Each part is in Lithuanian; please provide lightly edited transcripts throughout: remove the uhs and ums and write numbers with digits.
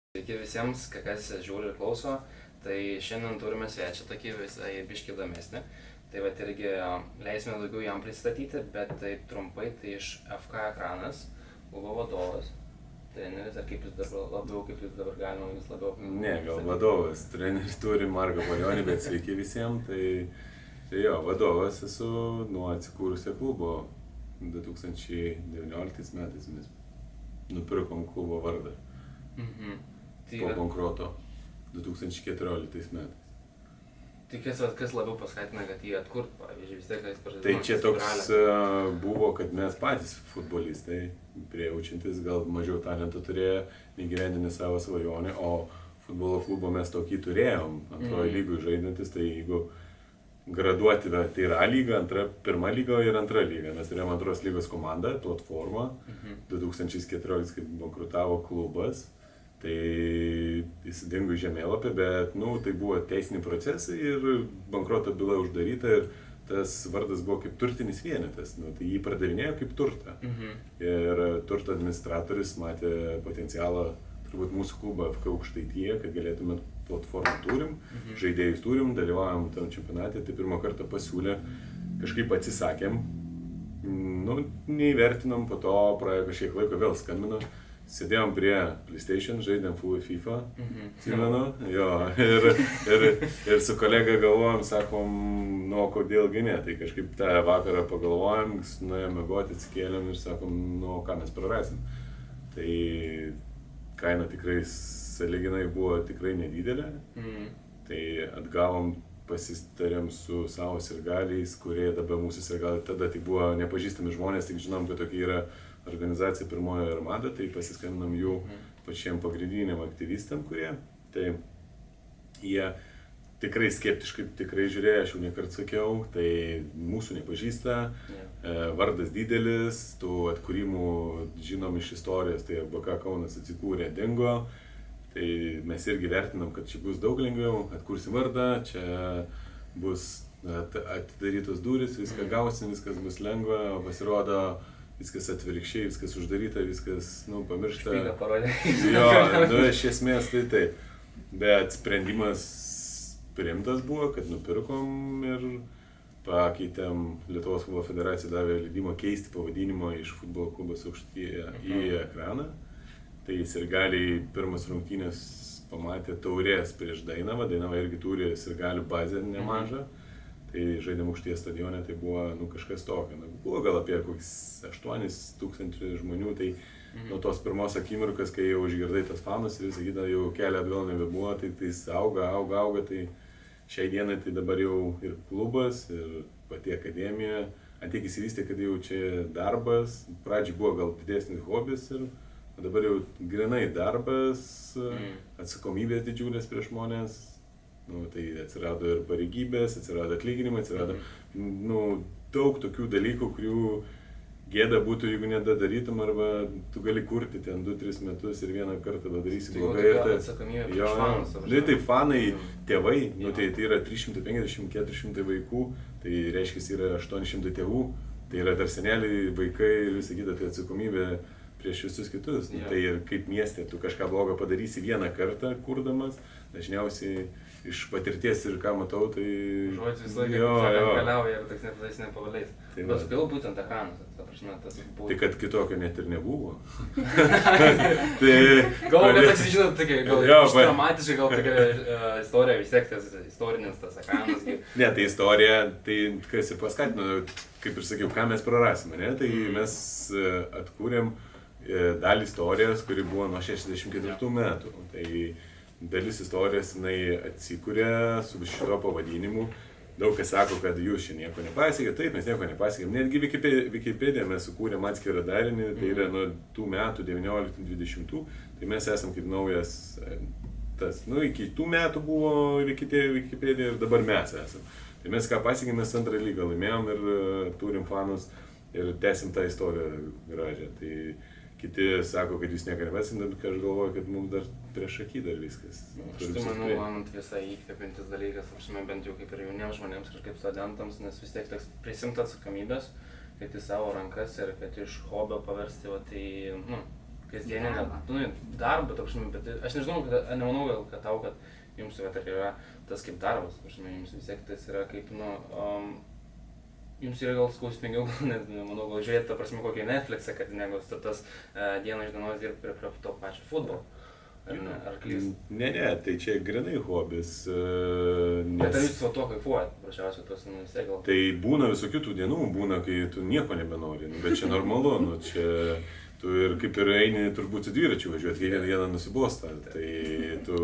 Sveiki visiems, kas žiūri ir klauso. Tai šiandien turime svečią tokį visai biškį įdomesnį. Tai vat irgi leisime daugiau jam pristatyti, bet tai trumpai, tai iš FK Ekranas, klubo vadovas, treneris, ar kaip jūs dabar galima vis labiau? Ne, gal vadovas, treneris turi Marką Palionį, bet sveiki visiems. Tai jo, vadovas esu nuo atsikūrusio klubo 2019 metais mes nupirkom klubo vardą. Po bankroto 2014 metais. Tai kas labiau paskatina, kad jį atkurt, pavyzdžiui, vis tiek, kas Tai čia toks buvo, kad mes patys futbolistai, priejaučiantis, gal mažiau talento turėjo, negyvendinę savo svajonę, o futbolo klubo mes tokį turėjom, antroji lygų žaidantis, tai jeigu graduoti, tai yra A lyga, pirma lyga ir antra lyga. Mes turėjom antros lygos komandą, platformą, 2014, kai bankrutavo klubas. Tai jis dingo į žemėlapį, bet tai buvo teisiniai procesai ir bankroto byla uždaryta ir tas vardas buvo kaip turtinis vienetas, tai jį pardavinėjo kaip turtą. Ir turto administratorius matė potencialą, turbūt mūsų klubą FK Aukštaitija, kad galėtume platformą turim, žaidėjus turim, dalyvavom tam čempionate, tai pirmą kartą pasiūlė, kažkaip atsisakėm, neįvertinom, po to praėjo kažkiek laiko vėl skambino. Sėdėjom prie PlayStation, žaidėm FIFA, atsimenu, jo, ir su kolega galvojom, sakom, kodėlgi ne, tai kažkaip tą vakarą pagalvojom, nuėjom miegoti, atsikėlėm ir sakom, ką mes prarasim. Tai kaina tikrai sąlyginai buvo tikrai nedidelė, tai atgavom, pasitarėm su savo sirgaliais, kurie dabar mūsų sirgaliai, tada tai buvo nepažįstami žmonės, tik žinom, kad tokia yra organizacija Pirmoji Armada, tai pasiskambinam jų pačiem pagrindiniam aktyvistam, kurie, tai jie tikrai skeptiškai žiūrėjo, aš jau nekart sakiau, tai mūsų nepažįsta, vardas didelis, tų atkūrimų žinom iš istorijos, tai BK Kaunas atsikūrė, dingo, tai mes irgi vertinam, kad čia bus daug lengviau, atkursim vardą, čia bus atidarytos durys, viską gausim, viskas bus lengva, o pasirodo viskas atvirkščiai, viskas uždaryta, viskas, pamiršta. Špygą parodė. Jo, iš esmės tai taip. Bet sprendimas priimtas buvo, kad nupirkom ir pakeitėm, Lietuvos futbolo federacija davė leidimą keisti pavadinimą iš futbolo klubas Aukštaitija į Ekraną. Tai sirgaliai pirmas rungtynės pamatė Taurės prieš Dainavą, Dainava irgi turi sirgalių bazę nemažą. Tai žaidėm Aukšties stadione, tai buvo kažkas tokio. Buvo gal apie kokius 8,000 žmonių, tai nuo tos pirmos akimirkos, kai jau išgirdai tas fanus ir visą kitą jau kelią atgal nebebuvo, tai jis auga, tai šiai dienai tai dabar jau ir klubas, ir pati akademija, atiek įsivystė, kad jau čia darbas, pradžiai buvo gal didesnis hobis ir dabar jau grinai darbas, atsakomybės didžiulės prieš žmonės. Tai atsirado ir pareigybės, atsirado atlyginimai, atsirado daug tokių dalykų, kurių gėda būtų, jeigu nedadarytum, arba tu gali kurti ten 2-3 metus ir vieną kartą padarysi blogai. Tai atsakomybė prieš fanus. Tai fanai, tėvai, tai yra 350-400 vaikų, tai reiškia yra 800 tėvų, tai yra dar seneliai, vaikai ir visą kitą, tai atsakomybė prieš visus kitus. Tai ir kaip mieste, tu kažką blogo padarysi vieną kartą kurdamas, dažniausiai iš patirties ir ką matau, tai... Žodžiu visą laiką keliauja ir toks nepadais nepavaliais. Bet vėl būtent Ekranas, ta prasme, tas buvo. Tai kad kitokio net ir nebuvo. Gal toks, žinot, tokia, gal dramatiškai, gal tokia istorija, vis tiek tas istorinis tas Ekranas. Ne, tai istorija, tai kas ir paskatino, kaip ir sakiau, ką mes prarasime, ne? Tai mes atkūrėm dalį istorijos, kuri buvo nuo 64 metų. Tai dalis istorijos jinai atsikūrė su šito pavadinimu. Daug kas sako, kad jūs čia nieko nepasiekėte, taip, mes nieko nepasiekėm. Netgi Wikipedia mes sukūrėm atskirą darinį, tai yra nuo tų metų 19-20, tai mes esam kaip naujas, iki tų metų buvo Wikipedia ir dabar mes esam. Tai mes ką pasiekėm, mes antrą lygą laimėjom ir turim fanus ir tęsim tą istoriją gražią. Tai kiti sako, kad jūs nieko nepasiekėte, bet aš galvoju, kad mums dar prieš akį dar viskas. Aš tai manau, man visai įkvepiantis dalykas, bent jau kaip ir jauniems žmonėms ir kaip studentams, nes vis tiek teks prisimti atsakomybės, kad į savo rankas ir kad iš hobio paversti, tai kasdieninę darbą, bet aš nežinau, nemanau gal, kad tau, kad jums yra tas kaip darbas, jums vis tiek tas yra kaip, jums yra gal skausmingiau, manau, gal žiūrėti, kokį Netflixą, kad negu tas dieną iš dienos dirbti prie to pačio futbolo. Ar klys? Ne, tai čia grinai hobis. Bet ar jūs su to kaifuojat, prašiausiai tos vis gal? Tai būna visokių tų dienų, būna, kai tu nieko nebenori, bet čia normalu, čia tu ir kaip ir eini turbūt su dviračiu važiuoti, kiekvieną dieną nusibosta, tai tu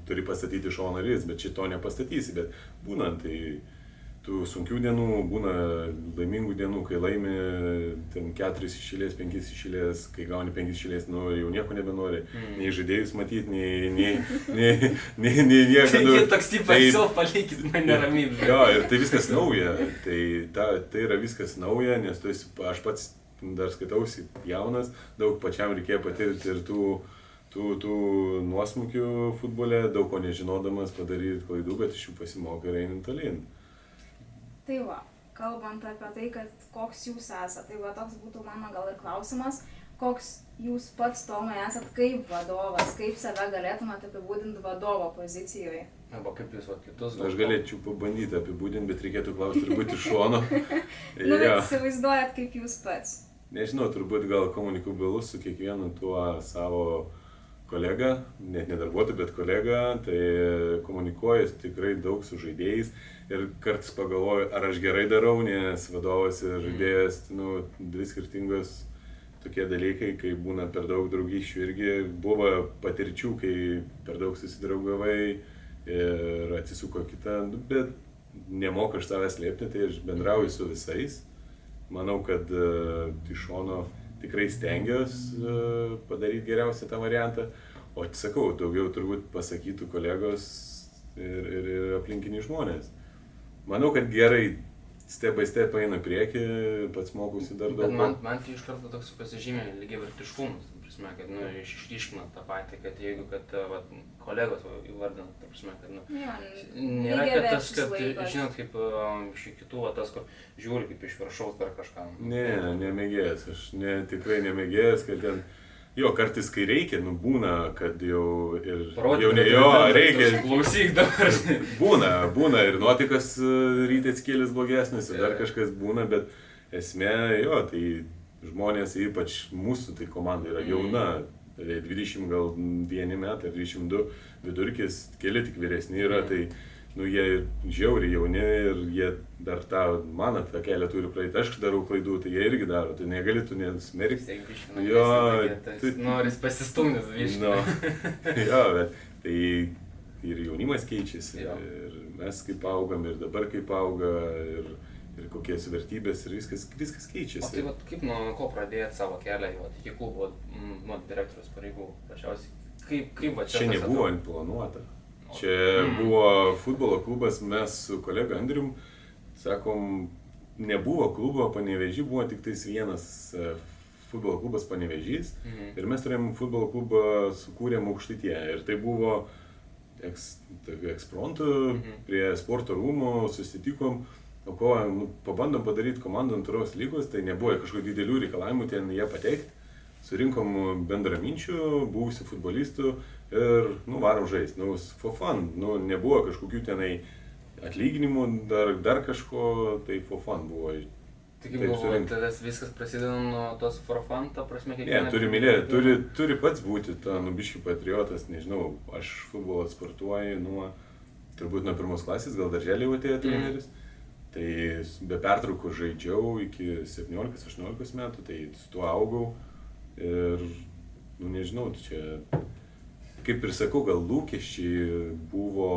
turi pastatyti šoną ir bet šito nepastatysi, bet būna, tai tų sunkių dienų, būna laimingų dienų, kai laimi ten 4 išėlės, 5 išėlės, kai gauni 5 išėlės, jau nieko nebenori, nei žaidėjus matyti, nei nieko. Tai toks tipas jau palikit mane ramybę. Jo, ir tai viskas nauja, tai yra viskas nauja, nes aš pats dar skaitausi jaunas, daug pačiam reikėjo patirti ir tų nuosmukių futbole, daug ko nežinodamas padaryti klaidų, bet iš jų pasimokai ir einant tolyn. Tai va, kalbant apie tai, kad koks jūs esate, tai va toks būtų mano gal ir klausimas, koks jūs pats Tomai esat kaip vadovas, kaip save galėtumėte apibūdinti vadovo pozicijoje? Arba kaip jūs kitus? Aš galėčiau pabandyti apibūdinti, bet reikėtų klausti turbūt iš šono. Bet įsivaizduojat kaip jūs pats? Nežinau, turbūt gal komunikabilus su kiekvienu tuo savo kolega, net ne darbuotoju, bet kolega, tai komunikuoju tikrai daug su žaidėjais ir kartais pagalvoju, ar aš gerai darau, nes vadovas ir žaidėjas, dvi skirtingos tokie dalykai, kai būna per daug draugysčių irgi, buvo patirčių, kai per daug susidraugavai ir atsisuko kitą, bet nemoku aš savęs slėpti, tai aš bendrauju su visais. Manau, kad iš šono tikrai stengiuosi padaryti geriausią tą variantą, o sakau, daugiau turbūt pasakytų kolegos ir aplinkiniai žmonės. Manau, kad gerai step by step eina priekį, pats mokusi dar daug. Bet man tai iš karto toks pasižymė lygiavertiškumas, kad išryškina tą patį, kad jeigu kolegos įvardina, kad nėra kad tas, kad žinot, kaip iš kitų, tas, kur žiūri kaip iš viršaus dar kažką. Ne, nemėgėjęs, aš tikrai nemėgėjęs, kad ten, jo, kartais kai reikia, būna, kad jau ir jau ne jo, reikia. Klausyk dabar. Būna ir nuotikas ryte atskėlės blogesnis, ir dar kažkas būna, bet esmė, jo, tai žmonės, ypač mūsų tai komanda yra jauna, 20 gal 1 metai, 22 vidurkis, keli tik vyresni yra, tai jie žiauriai jauni ir jie dar tą kelią turi praeiti, aš darau klaidų, tai jie irgi daro, tai negali tu nesmerkti. Jo, noris pasistumdęs viškai. Jo, bet tai ir jaunimas keičiasi, ir mes kaip augam, ir dabar kaip auga, ir kokias vertybės ir viskas keičiasi. O tai kaip nuo ko pradėjot savo kelią iki klubo, nuo direktoriaus pareigų, prašiausiai? Kaip čia? Čia nebuvo planuota. Čia buvo futbolo klubas, mes su kolega Andrium, sakom, nebuvo klubo Panevėžy, buvo tik tais vienas futbolo klubas Panevėžys ir mes turėjom futbolo klubą sukūrėm Aukštaitėje ir tai buvo ekspromtu prie sporto rūmų, susitikom. O ko, pabandom padaryti komandą antros lygos, tai nebuvo kažkokių didelių reikalavimų ten jie pateikti. Surinkom bendraminčių, buvusių futbolistų ir, varom žaisti. For fun, nebuvo kažkokių tenai atlyginimų, dar kažko, tai for fun buvo. Tai kaip buvo, tavęs viskas prasideda nuo tos for fun, ta prasme, kiekvieną... Ne, turi mylėti, turi pats būti ta biškį patriotas, nežinau, aš futbolą sportuoju turbūt nuo 1 klasės, gal darželį jau atėjo treneris. Tai be pertraukų žaidžiau iki 17-18 metų, tai su tuo augau ir, nežinau, čia, kaip ir sakau, gal lūkesčiai buvo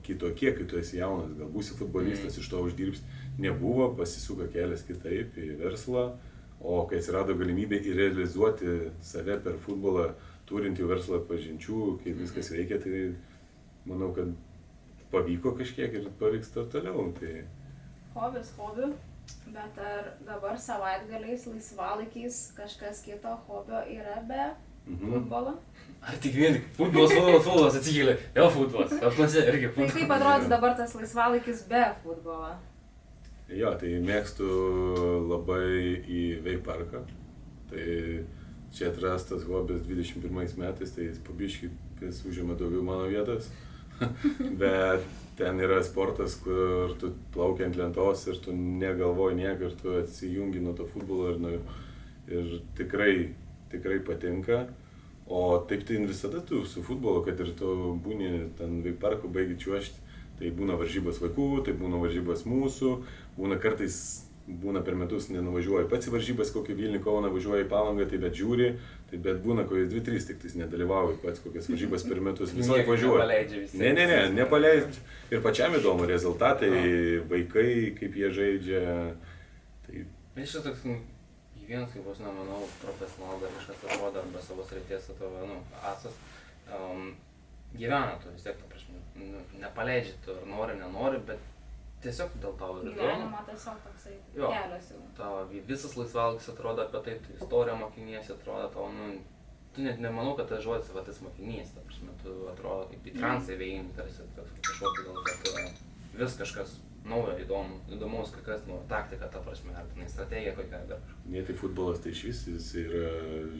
kitokie, kai tu esi jaunas, gal būsi futbolistas, iš to uždirbs, nebuvo, pasisuko kelias kitaip į verslą, o kai atsirado galimybė realizuoti save per futbolą, turint jau verslo pažinčių, kaip viskas veikia, tai manau, kad pavyko kažkiek ir pavyks toliau. Tai... Hobis hobių, bet ar dabar savaitgaliais, laisvalaikiais kažkas kito hobio yra be futbolo? Ar tik vien futbolas atsikėlė, jau futbolas, apnase irgi futbolas. Tai kaip atrodo dabar tas laisvalaikis be futbolo? Jo, tai mėgstu labai į Vei parką, tai čia atrastas hobis 21 metais, tai po biškį vis užima daugiau mano vietos. Bet ten yra sportas, kur tu plauki ant lentos ir tu negalvoji nieko ir tu atsijungi nuo to futbolo ir tikrai patinka. O taip tai visada tu su futbolu, kad ir tu būni ten Veiparku, baigi čiuožti, tai būna varžybos vaikų, tai būna varžybos mūsų, būna per metus nenuvažiuoji pats į varžybas, kokį Vilnių, Kauną, važiuoji į Palangą, tai bet žiūri, tai bet būna kokias 2-3 tik tais nedalyvauji pats kokias varžybas per metus, visą laiką važiuoji. Nepaleidži. Ir pačiam įdomu rezultatai, vaikai, kaip jie žaidžia. Tai... Iš čia toks, kiekvienas, kaip aš nemanau, profesionalas dar kažkas atrodo, arba savo srities atrodo, asas, gyvena tu vis tiek, ta prasme, nepaleidži tu, ar nenori, bet tiesiog dėl tavo ir gyvenimo tiesiog toksai kelias jau. Tavo visas laisvalgis atrodo apie tai, tu istoriją mokiniesi, atrodo tavo, tu net nemanau, kad tas žodis va tas mokinys, ta prasme, tu atrodo kaip į transą veini, tarsi kažkokį gal, kad vis kažkas naujo, įdomaus, kas, taktika, ta prasme, ar tenai strategija kokia dar kažkokia. Ne, tai futbolas tai išvis, jis yra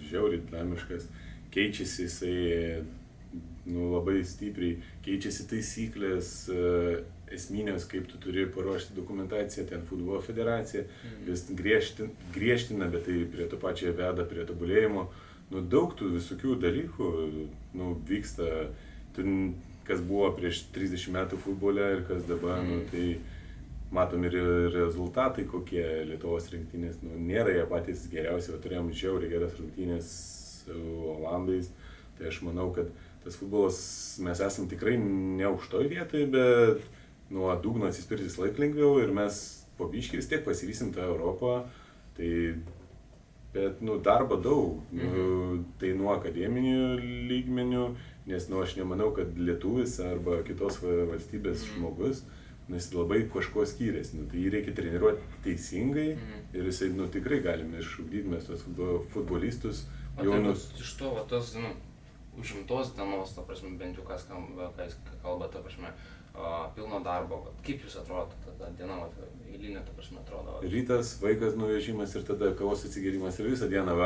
žiauriai dinamiškas, keičiasi jisai, labai stipriai, keičiasi taisyklės, esminės, kaip tu turi paruošti dokumentaciją, ten futbolo federacija, vis griežtina, bet tai prie to pačio veda, prie tobulėjimo. Daug tų visokių dalykų vyksta, kas buvo prieš 30 metų futbole ir kas dabar, tai matom ir rezultatai kokie Lietuvos rinktinės, nėra jie patys geriausi, turėjom žiauriai geras rungtynės su Olandais, tai aš manau, kad tas futbolas, mes esam tikrai ne aukštoj vietoj, bet nuo dugno atsispirti vis laik lengviau ir mes po biškį vis tiek pasivysim tą Europą, bet darbo daug, tai nuo akademinių lygmenių, nes aš nemanau, kad lietuvis arba kitos valstybės žmogus, jis labai kažko skiriasi, tai jį reikia treniruoti teisingai ir jisai tikrai galime išugdyti mes tos futbolistus jaunus. Iš to, tos užimtos dienos, ta prasme, bent jau kas kalba, ta prasme, pilno darbo, kaip jūs atrodo tada diena, eilinė, ta prasme, atrodo? Rytas, vaikas nuvežimas ir tada kavos atsigėrimas ir visą dieną,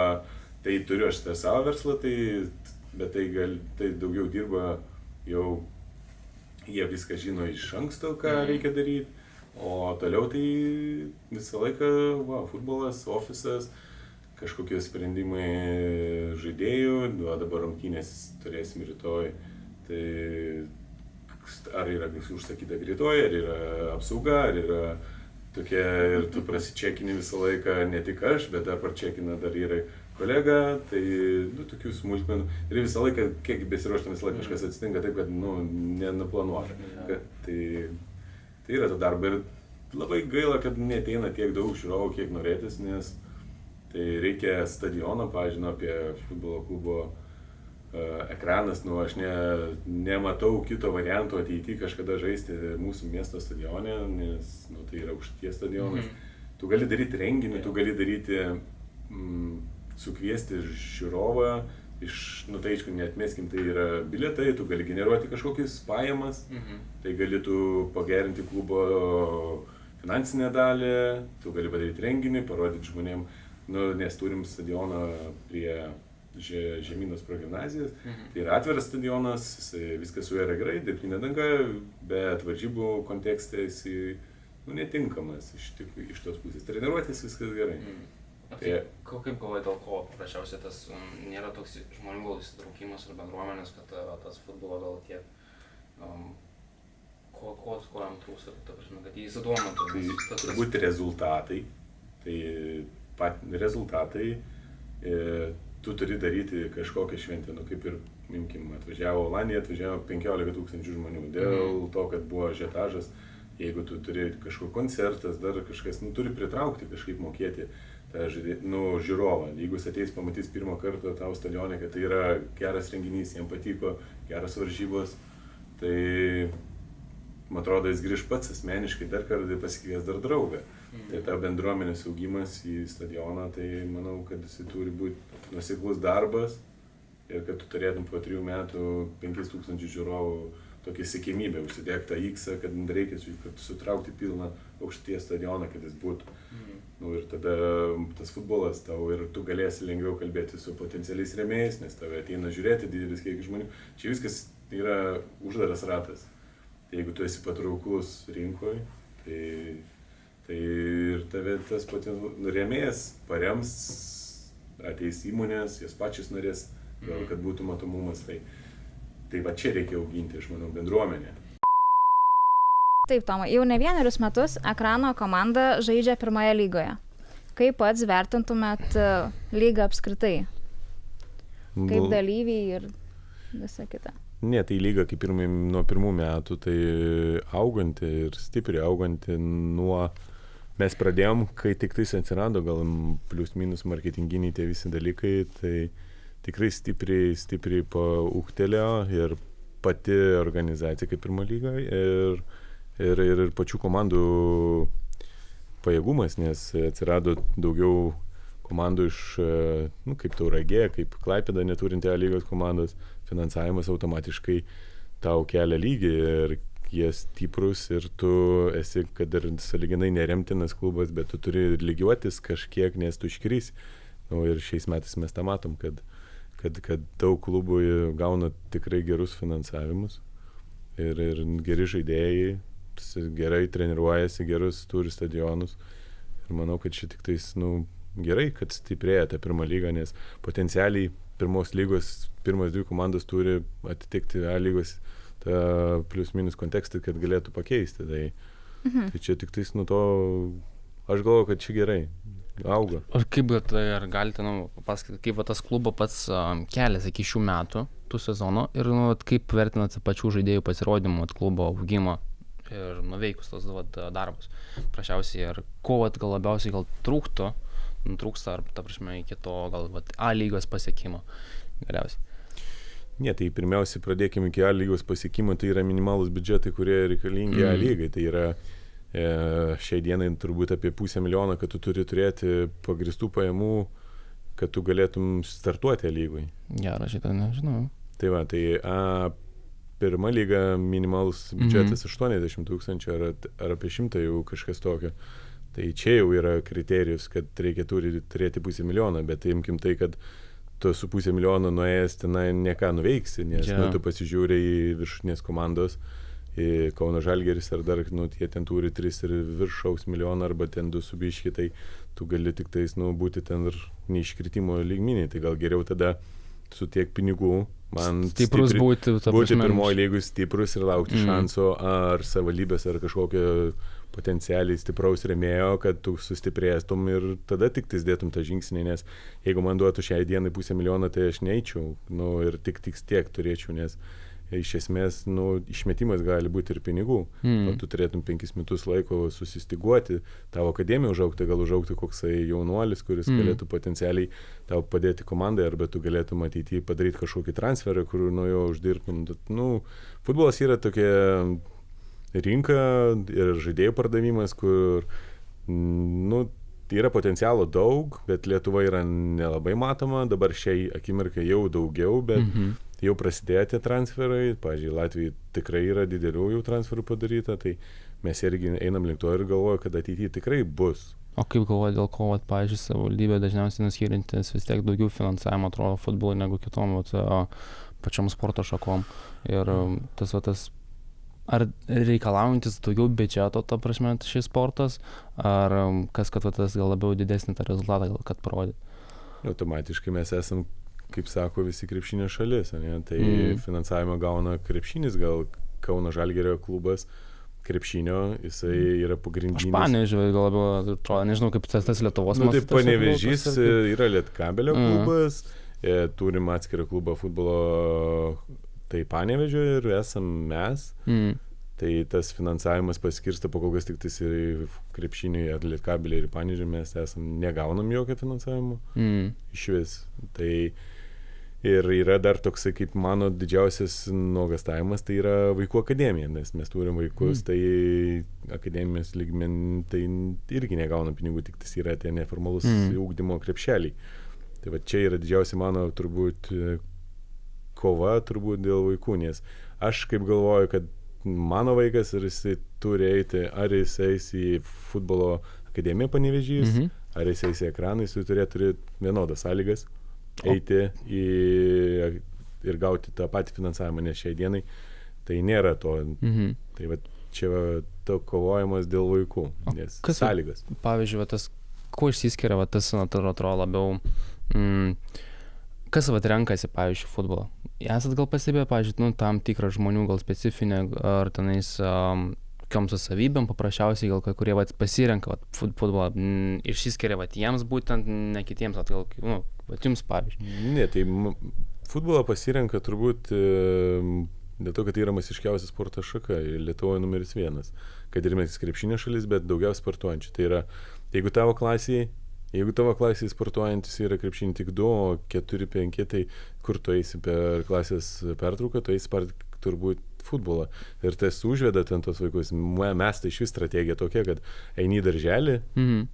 tai turiu aš tą savo verslą, bet tai daugiau dirba jau, jie viską žino iš anksto, ką reikia daryti, o toliau tai visą laiką, futbolas, ofisas, kažkokie sprendimai žaidėjų, dabar rungtynės turėsim rytoj, tai ar yra užsakyta greitoji, ar yra apsauga, ar yra tokia ir tu prasičekini visą laiką, ne tik aš, bet dar parčekina dar yra kolega, tai tokių smulkmenų ir visą laiką, kiek besiruoštam visą laiką kažkas atsitinka taip, kad nenuplanuota. Tai yra to darbo ir labai gaila, kad neateina tiek daug žiūrovų, kiek norėtis, nes tai reikia stadiono, pažinau apie futbolo klubo ekranas, aš nematau kito varianto ateityje kažkada žaisti mūsų miesto stadione, nes tai yra aukšties stadionas. Tu gali daryti renginį, tu gali daryti, sukviesti žiūrovą, tai aišku, neatmeskim, tai yra bilietai, tu gali generuoti kažkokius pajamas, tai gali tu pagerinti klubo finansinę dalį, tu gali padaryti renginį, parodyti žmonėm, nes turim stadioną prie Žemynos progimnazijos, tai yra atviras stadionas, viskas su juo yra gerai, dirbtinė danga, bet varžybų kontekste jis netinkamas iš tos pusės. Treniruotis viskas gerai. Kaip galvoji, dėl ko paprasčiausiai tas nėra toks žmonių gal įsitraukimas ir bendruomenės, kad tas futbolo gal tiek, ko jam trūksta, ta prasme, kad jį įsidomintų? Tai turbūt rezultatai, tu turi daryti kažkokią šventę, kaip ir, atvažiavo Olandija, atvažiavo 15 000 žmonių, dėl to, kad buvo ažiotažas, jeigu tu turi kažkoks koncertas, dar kažkas, turi pritraukti, kažkaip mokėti tą žiūrovą. Jeigu jis ateis, pamatys pirmą kartą tau stadione, kad tai yra geras renginys, jam patiko, geras varžybos, tai, man atrodo, jis grįž pats asmeniškai dar kartą pasikvies dar draugą. Tai ta bendruomenės augimas į stadioną, tai manau, kad jis turi būti nuoseklus darbas ir kad tu turėtum po 3 metų 5 000 žiūrovų tokia siekiamybė, užsidėk tą X, kad reikia sutraukti pilną aukšties stadioną, kad jis būtų. Ir tada tas futbolas tau ir tu galėsi lengviau kalbėti su potencialiais rėmėjais, nes tave ateina žiūrėti didelis kiekis žmonių. Čia viskas yra uždaras ratas. Tai jeigu tu esi patrauklus rinkoje, tai ir tave tas rėmėjas parems, ateis įmonės, jos pačios norės, gal kad būtų matomumas. Tai va čia reikia auginti, aš manau, bendruomenę. Taip, Tomai, jau ne vienerius metus Ekrano komanda žaidžia pirmoje lygoje. Kaip pats vertintumėt lygą apskritai? Kaip dalyviai ir visa kita? Ne, tai lyga kaip nuo pirmų metų, tai auganti ir stipriai auganti nuo... Mes pradėjom, kai tik tais atsirado, gal plius minus marketinginiai tie visi dalykai, tai tikrai stipriai paūgtelėjo ir pati organizacija kaip pirma lyga ir pačių komandų pajėgumas, nes atsirado daugiau komandų iš, kaip Tauragė, kaip Klaipėda neturinti lygos komandos, finansavimas automatiškai tau kelia lygį ir jie stiprus ir tu esi, kad ir sąlyginai neremtinas klubas, bet tu turi lygiuotis kažkiek, nes tu iškrisi. Ir šiais metais mes tą matom, kad daug klubų gauna tikrai gerus finansavimus ir geri žaidėjai, gerai treniruojasi, gerus turi stadionus. Ir manau, kad čia tik tais, gerai, kad stiprėja ta pirma lyga, nes potencialiai pirmos lygos, pirmas dvi komandos turi atitikti lygos plius minus kontekstą, kad galėtų pakeisti. Tai čia tik tais nuo to, aš galvoju, kad čia gerai, auga. Ar galite pasakyti, kaip tas klubo pats kelias iki šių metų, tų sezonų, ir kaip vertinate pačių žaidėjų pasirodymų, klubo augimą ir nuveikus tos darbus? Prašiausiai, ir ko gal labiausiai trūksta, ar ta prasme iki to gal A lygos pasiekimo galiausiai? Ne, tai pirmiausiai pradėkime iki A lygos pasiekimo, tai yra minimalus biudžetai, kurie reikalingi A lygai. Tai yra šiai dienai turbūt apie 500 000, kad tu turi turėti pagristų pajamų, kad tu galėtum startuoti A lygui. Gerai, šitą nežinau. Tai va, tai pirma lyga minimalus biudžetas 80 000 ar apie 100 jau kažkas tokio. Tai čia jau yra kriterijus, kad reikia turėti 500 000, bet imkim tai, kad tu su 500 000 nuėjęs tenai neką nuveiksi, nes tu pasižiūrė į viršutinės komandos, į Kauno Žalgiris ar dar, jie ten turi 3 ir viršaus milijoną arba ten 2 su biški, tai tu gali tik tais, būti ten ir neiškritimo lygminiai, tai gal geriau tada su tiek pinigų, man stiprus būti pirmoji lygui stiprus ir laukti šanso ar savivaldybės ar kažkokio potencialiai stipraus rėmėjo, kad tu sustiprėstum ir tada tik tais dėtum tą žingsnį, nes jeigu man duotų šiai dienai 500 000, tai aš neičiau, ir tik tiek turėčiau, nes iš esmės, išmetimas gali būti ir pinigų, o tu turėtum 5 metus laiko susistiguoti, tavo akademiją užaugti, gal užaugti koksai jaunuolis, kuris galėtų potencialiai tau padėti komandai, arba tu galėtum ateityje padaryti kažkokį transferą, kur nuo jo uždirbtum. Futbolas yra tokia rinka ir žaidėjų pardavimas, kur yra potencialo daug, bet Lietuva yra nelabai matoma, dabar šiai akimirkai jau daugiau, bet jau prasidėjo tie transferai, pavyzdžiui, Latvijai tikrai yra didelių jau transferų padaryta, tai mes irgi einam link to ir galvoju, kad ateityje tikrai bus. O kaip galvoju, dėl ko, pavyzdžiui, savivaldybė dažniausiai nuskyrintis vis tiek daugiau finansavimo atrodo futbolui negu kitom pačiom sporto šakom. Ir ar reikalaujantis daugiau biudžeto, ta prasme, šis sportas, ar kas, kad tas gal labiau didesnį tą rezultatą gal kad parodyt? Automatiškai mes esam, kaip sako, visi krepšinio šalis, tai finansavimą gauna krepšinis, gal Kauno Žalgirio klubas krepšinio, jisai yra pagrindinis. Aš Panevėžio gal labiau atrodo, nežinau, kaip tas Lietuvos mastas. Tai Panevėžys yra Lietkabelio klubas, turim atskirą klubą futbolo, tai Panevėžio ir esam mes. Tai tas finansavimas paskirsta po kokias tik tais ir krepšinį, ar Lietkabelį ir Panevėžį mes negaunam jokio finansavimo. Išvis. Tai ir yra dar toksai, kaip mano didžiausias nuogastavimas, tai yra vaikų akademija, nes mes turim vaikus, tai akademijos lygmen, tai irgi negauna pinigų, tik tas yra tie neformalus ugdymo krepšeliai. Tai va čia yra didžiausia mano turbūt kova dėl vaikų, nes aš kaip galvoju, kad mano vaikas ir jisai turi eiti, ar jis eis į futbolo akademiją Panevėžys, ar jis eis į ekraną, jis turėtų vienodas sąlygas eiti ir gauti tą patį finansavimą, nes šiai dienai tai nėra to. Tai va, čia to kovojimas dėl vaikų, nes sąlygas. Pavyzdžiui, tas, kuo išsiskiria, tas atrodo labiau, kas renkasi, pavyzdžiui, futbolą? Esat gal pastebėję, pavyzdžiui, tam tikrą žmonių gal specifinę, ar tenais kokiom su savybėm, paprasčiausiai gal kai kurie pasirenka futbolą, išsiskiria jiems būtent, ne kitiems, gal jums, pavyzdžiui. Ne, tai futbolą pasirenka turbūt dėl to, kad tai yra masiškiausia sporto šaka, Lietuvoje numeris 1, kad ir mes krepšinio šalis, bet daugiausia sportuojančių. Tai yra, jeigu tavo klasėje sportuojantis yra krepšinį tik 2, o 4, 5, tai kur tu eisi per klasės pertrauką, tu eisi turbūt futbolą. Ir tas užveda ten tos vaikus. Mes tai šis strategija tokia, kad eini į darželį,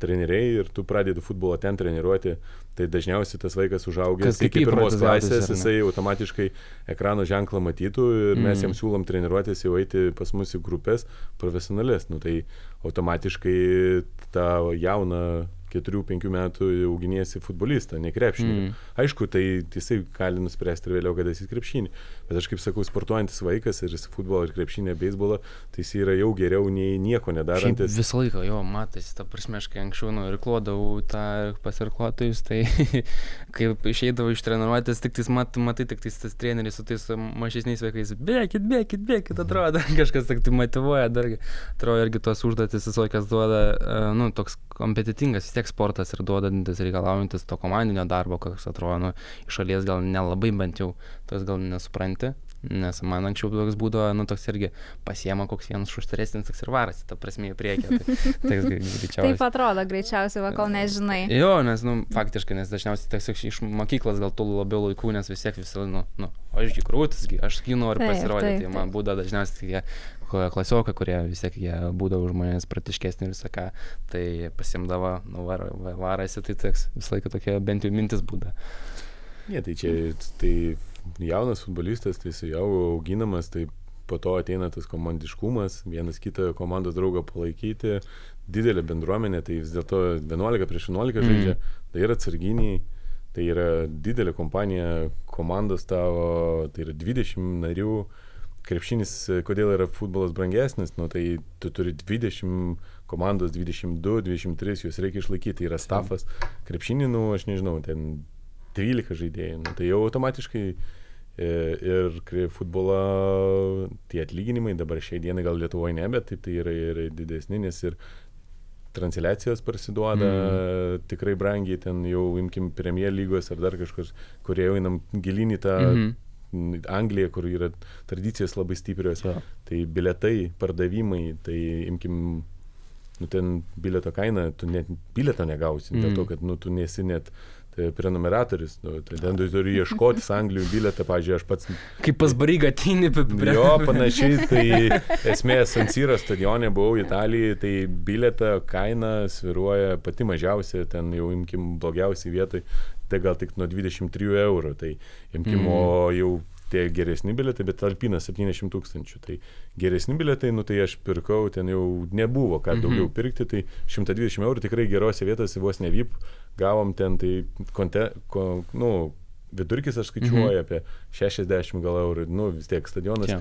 treneriai ir tu pradedi futbolą ten treniruoti. Tai dažniausiai tas vaikas užaugęs iki 1 klasės, jisai automatiškai ekrano ženklą matytų ir mes jam siūlom treniruotis jau eiti pas mus į grupės profesionales. Tai automatiškai tą jauną 4-5 metų auginiesi futbolistą, ne krepšinį. Aišku, tai jisai gali nuspręsti ir vėliau, kad esi krepšinį. Bet aš kaip sakau, sportuojantis vaikas ir futbolą ir krepšinį, beisbolą, tai jis yra jau geriau nei nieko nedarantis. Šiaip visą laiką, matėsi, ta prasme, aš kai anksčiau irkluodavau tą pasirkluotojus, tai kaip išeidavau iš treniruotės, tik tais matai, tik tais tas treneris su tais mažesniais vaikais, bėkit, atrodo, kažkas tik tai motyvuoja, dargi, atrodo, irgi tos užduotis visą laikas duoda, toks kompetitingas vis tiek sportas ir duodantis, reikalaujantis to komandinio darbo, kas atrodo, iš šalies gal nelabai bent jau, tas gal nesupranti, nes man anksčiau toks būdavo, toks irgi pasiema koks vienas šušteresnis, toks ir varasi, ta prasme į priekį. Taip atrodo greičiausiai, kol nežinai. Jo, nes, faktiškai, nes dažniausiai tiesiog iš mokyklos gal tų labiau laikų, nes vis tiek visi, aš krūtis, aš noriu pasirodyti, tai man būdavo dažniausiai tie klasiokai, kurie vis tiek jie būdavo už manęs pratiškesni ir visą ką, tai pasimdavo, varasi, tai visą laiką tokia bent jau mintis būda. Ne, tai čia jaunas futbolistas, tai jis jau auginamas, tai po to ateina tas komandiškumas, vienas kitą komandos draugą palaikyti, didelė bendruomenė, tai vis dėlto 11 prieš 11 žaidžia, tai yra atsarginiai, tai yra didelė kompanija, komandos tavo, tai yra 20 narių. Krepšinis, kodėl yra futbolas brangesnis, tai tu turi 20 komandos, 22, 23, juos reikia išlaikyti, yra stafas. Krepšinį, aš nežinau, ten 12 žaidėjų, tai jau automatiškai ir futbolą tie atlyginimai, dabar šiai dienai gal Lietuvoje ne, bet taip tai yra didesni, nes ir transliacijos parsiduoda tikrai brangiai, ten jau imkim Premier lygos ar dar kažkur, kurie jau einam gilinį tą Anglija, kur yra tradicijos labai stiprios, tai bilietai, pardavimai, tai imkim, ten bilieto kaina, tu net bilieto negausi, dėl to, kad tu nesi net prenumeratorius, ten turi ieškotis Anglijų bilietą, pavyzdžiui, aš pats... Kaip pas Barygą ateini prie... Jo, panašiai, tai esmė San Siro stadione buvau Italijai, tai bilietą kaina sviruoja pati mažiausia, ten jau imkim blogiausiai vietoj, tai gal tik nuo 23 eurų, tai imkim, o jau tie geresni bilietai, bet talpina 70 000, tai geresni bilietai, tai aš pirkau, ten jau nebuvo ką daugiau pirkti, tai 120 eurų tikrai gerose vietose, vos ne VIP, gavom ten, tai vidurkis aš skaičiuoju apie 60 gal eurų, vis tiek stadionas,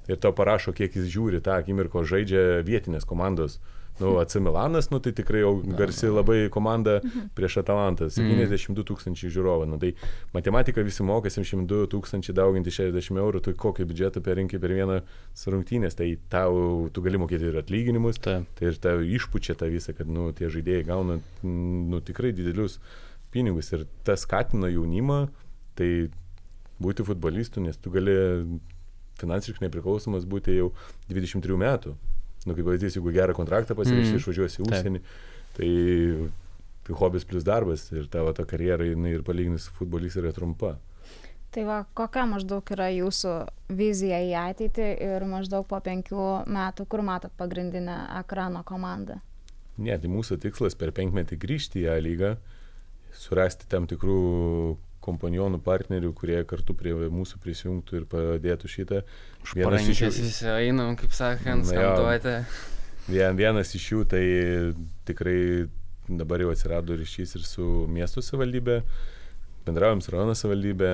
ir tau parašo, kiek jis žiūri tą akimirko žaidžia vietinės komandos. AC Milanas, tai tikrai jau garsi labai komanda prieš Atalantą, 72 000 žiūrovų. Tai matematika visi moka 72 000 dauginti 60 eurų, tai kokį biudžetą perinki per vieną rungtynės, tai tu gali mokėti ir atlyginimus, tai ir tau išpučia tą visą, kad tie žaidėjai gauna tikrai didelius pinigus ir tas skatina jaunimą, tai būti futbolistu, nes tu gali finansiškai nepriklausomas būti jau 23 metų. Kaip pavyzdys, jeigu gerą kontraktą pasirašyti, išvažiuosi į užsienį, tai hobis plus darbas ir tavo ta karjera ir palyginus futbolis yra trumpa. Tai kokia maždaug yra jūsų vizija į ateitį ir maždaug po 5 metų, kur matot pagrindinę ekrano komandą? Ne, tai mūsų tikslas per 5 metį grįžti į A lygą, surasti tam tikrų kompanionų partnerių, kurie kartu prie mūsų prisijungtų ir padėtų šitą. Parankės visi einam, kaip sakant, skanduoti. Vienas iš jų tai tikrai dabar jau atsirado ryšys ir su miestų savivaldybė, bendraujam su rajono savivaldybė,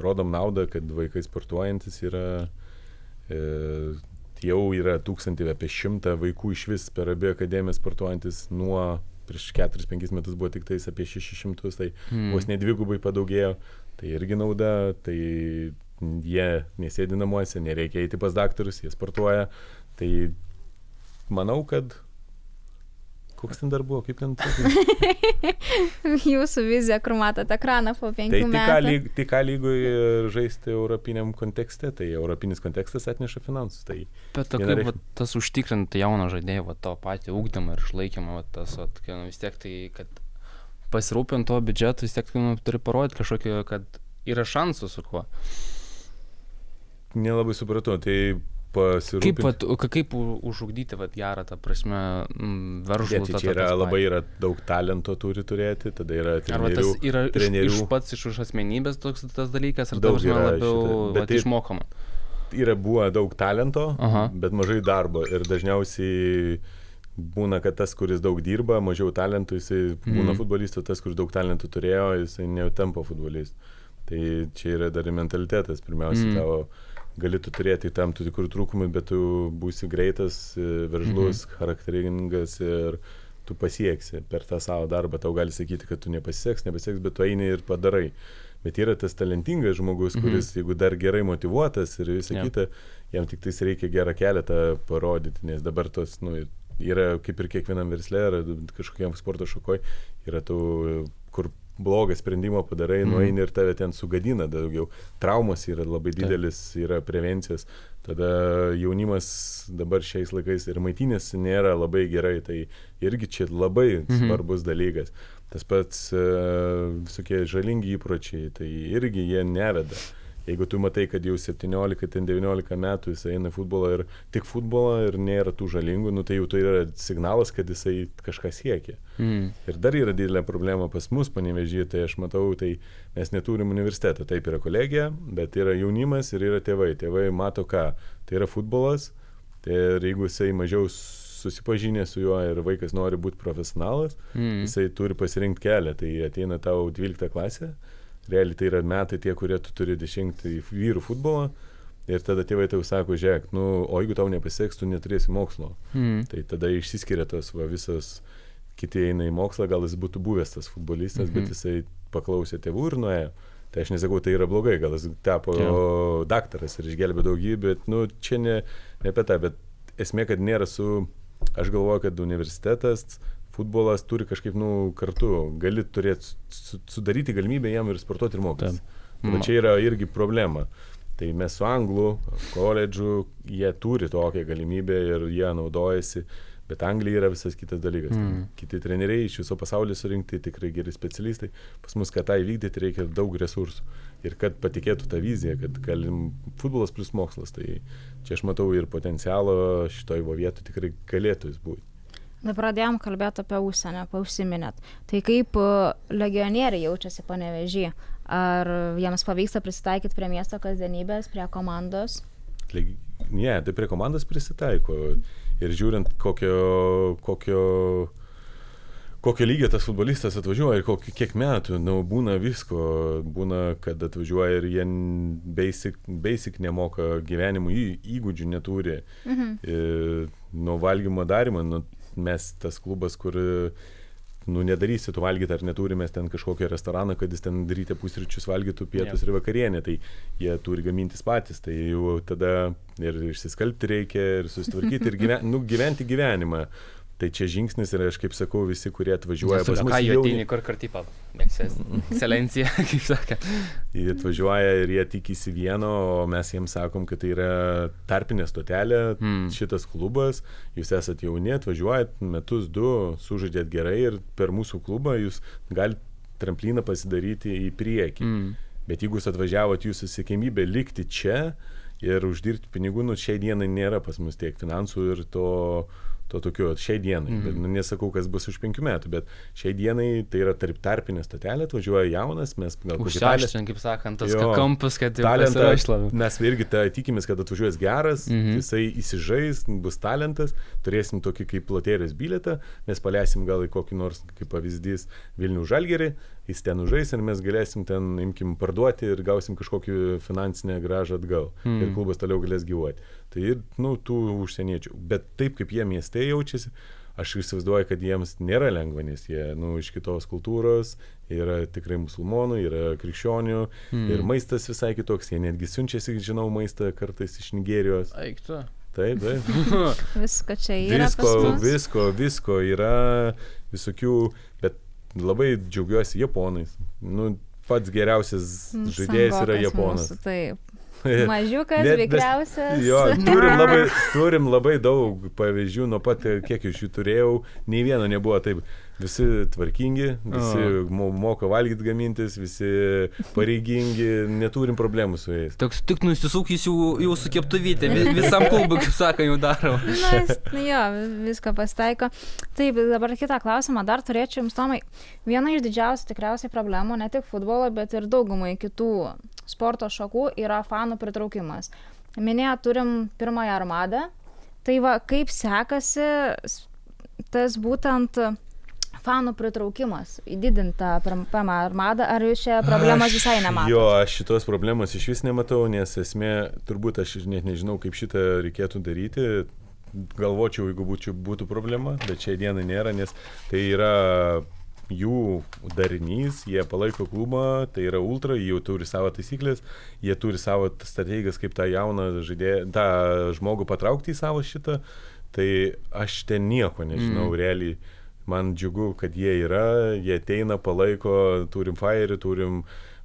rodom naudą, kad vaikai sportuojantis yra, jau yra 1000, apie 100 vaikų iš vis per abi akademijas sportuojantis, nuo prieš 4-5 metus buvo tik tais apie 600, tai vos ne dvigubai padaugėjo, tai irgi nauda, tai jie nesėdi namuose, nereikia eiti pas daktarus, jie sportuoja, tai manau, kad koks ten dar buvo, kaip ten Jūsų vizija, kur matote ekraną po 5 metų. Tai ką lygoje žaisti europiniam kontekste, tai europinis kontekstas atneša finansus. Tai bet kaip tas užtikrinti jauną žaidėją, to patį ugdymą ir išlaikymą, tas vis tiek tai, kad pasirūpint to biudžetu, vis tiek turi parodyti kažkokį, kad yra šansų su kuo. Nelabai supratau, tai pasirūpinti. Kaip užugdyti gerą, tą prasme, veržlų. Čia yra daug talento turi turėti, tada yra trenerių. Arba tas yra pats iš asmenybės tas dalykas, ar daug labiau išmokama? Buvo daug talento, bet mažai darbo ir dažniausiai būna, kad tas, kuris daug dirba, mažiau talentų, jisai būna futbolistu, tas, kuris daug talentų turėjo, jisai netampa futbolistu. Tai čia yra dar mentalitetas, pirmiausia, tavo gali tu turėti tam tikrų trūkumų, bet tu būsi greitas, veržlus, charakteringas ir tu pasieksi per tą savo darbą. Tau gali sakyti, kad tu nepasiseks, bet tu eini ir padarai. Bet yra tas talentingas žmogus, kuris, jeigu dar gerai motyvuotas ir visą kitą, jam tik tais reikia gerą keletą parodyti, nes dabar tos, yra kaip ir kiekvienam versle, ar kažkokiam sporto šakoj, yra tų, kur blogą sprendimą padarai, nueini ir tave ten sugadina daugiau. Traumos yra labai didelis, yra prevencijos. Tada jaunimas dabar šiais laikais ir maitinės nėra labai gerai, tai irgi čia labai svarbus dalykas. Tas pats visokie žalingi įpročiai, tai irgi jie neveda. Jeigu tu matai, kad jau 17-19 metų jisai eina futbolą ir tik futbolą ir nėra tų žalingų, tai jau tai yra signalas, kad jisai kažką siekia. Ir dar yra didelė problema pas mus Panevėžyje, tai aš matau, tai mes neturim universitetą. Taip yra kolegija, bet yra jaunimas ir yra tėvai. Tėvai mato ką. Tai yra futbolas, tai jeigu jisai mažiau susipažinę su juo ir vaikas nori būti profesionalas, jisai turi pasirinkti kelią. Tai ateina tau 12 klasė. Realiai tai yra metai tie, kurie tu turi dešimti vyrų futbolą ir tada tėvai tau sako, žiūrėk, o jeigu tau nepaseks, tu neturėsi mokslo. Tai tada išsiskiria tas visas, kiti eina į mokslą, gal jis būtų buvęs tas futbolistas, bet jisai paklausė tėvų ir nuėjo. Tai aš nesakau, tai yra blogai, gal jis tapo daktaras ir išgelbė daugybę, bet čia ne apie tą, bet esmė, kad nėra aš galvoju, kad universitetas, futbolas turi kažkaip, kartu, gali turėti, sudaryti galimybę jam ir sportuoti ir mokytis. Bet čia yra irgi problema. Tai mes su anglų koledžu, jie turi tokią galimybę ir jie naudojasi, bet Anglija yra visas kitas dalykas. Kiti treneriai iš viso pasaulio surinkti, tikrai geri specialistai. Pas mus, kad tą įvykdyti, reikia daug resursų. Ir kad patikėtų tą viziją, kad galim futbolas plus mokslas. Tai čia aš matau ir potencialo šitoj vietoj tikrai galėtų jis būti. Dabar pradėjom kalbėti apie užsienį, užsiminėt. Tai kaip legionieriai jaučiasi Panevėžyje? Ar jiems pavyksta prisitaikyti prie miesto kasdienybės, prie komandos? Ne, tai prie komandos prisitaiko. Ir žiūrint, kokio lygio tas futbolistas atvažiuoja ir kiek metų, būna visko. Būna, kad atvažiuoja ir jie basic nemoka, gyvenimo įgūdžių neturi. Nuo valgymo darimo, mes tas klubas, kur nedarysi tu valgyti ar neturi, mes ten kažkokią restoraną, kad jis ten ryte pusryčius valgytų, pietus ir vakarienę, tai jie turi gamintis patys, tai jau tada ir išsiskalbti reikia, ir susitvarkyti, ir gyventi gyvenimą. Tai čia žingsnis ir aš kaip sakau, visi, kurie atvažiuoja pas mus. Ką jų ateini kur kartipą, ekscelencija, kaip sakė. Jie atvažiuoja ir jie tikisi vieno, o mes jiems sakom, kad tai yra tarpinė stotelė, šitas klubas, jūs esat jauni, atvažiuojat metus, 2, sužaidėt gerai ir per mūsų klubą jūs galite trampliną pasidaryti į priekį. Bet jeigu jūs atvažiavot, jūsų siekimybė likti čia ir uždirbti pinigų, šiai dienai nėra pas mus tiek finansų ir to to tokio šiai dienai. Bet, nesakau, kas bus už 5 metų, bet šiai dienai tai yra tarpinė stotelė, atvažiuoja jaunas, mes gal Užsiaštin, kaip sakant, tas kampus, kad jau pasiruoš labiau. Mes irgi tikimės, kad atvažiuos geras, jisai įsižais, bus talentas, turėsim tokį kaip loterijos bilietą, mes paleisim gal į kokį nors, kaip pavyzdys, Vilnių Žalgirį, jis ten užžais ir mes galėsim ten, imkim, parduoti ir gausim kažkokį finansinę grąžą atgal. Ir klubas toliau galės gyvuoti. Tai ir, tų užsieniečių. Bet taip, kaip jie mieste jaučiasi, aš įsivaizduoju, kad jiems nėra lengva, nes jie, iš kitos kultūros, yra tikrai musulmonų, yra krikščionių ir maistas visai kitoks. Jie netgi siunčiasi, žinau, maistą kartais iš Nigerijos. Eiktu. Taip. Visko čia yra. Visko yra visokių, bet labai džiaugiuosi japonais. Pats geriausias žaidėjas yra japonas. Mūsų, taip. Mažiukas, vikriausias. Jo, turim labai daug pavyzdžių, nuo pat kiek iš jų turėjau, nei vieno nebuvo taip. Visi tvarkingi, visi moka valgyti, gamintis, visi pareigingi, neturim problemų su jais. Toks tik nusisukys jau su keptuvytė, visam klubui, kaip sako, jau daro. Jo, viską pasitaiko. Taip, dabar kitą klausimą dar turėčiau jums, Tomai. Viena iš didžiausių tikriausiai problemų, ne tik futbolo, bet ir daugumai kitų sporto šakų yra fanų pritraukimas. Minėjo, turim pirmąją armadą. Tai va, kaip sekasi tas būtent fanų pritraukimas, įdidinta pirmą armadą, ar jūs šią problemą visai nematote? Jo, aš šitos problemos iš vis nematau, nes esmė, turbūt aš net nežinau, kaip šitą reikėtų daryti. Galvočiau, jeigu būtų problema, bet šiai dienai nėra, nes tai yra jų darinys, jie palaiko klubą, tai yra ultra, jie jau turi savo taisyklės, jie turi savo strategijas, kaip tą jauną žaidėją, tą žmogų patraukti į savo šitą, tai aš ten nieko nežinau, realiai. Man džiugu, kad jie yra, jie ateina, palaiko, turim fairį, turim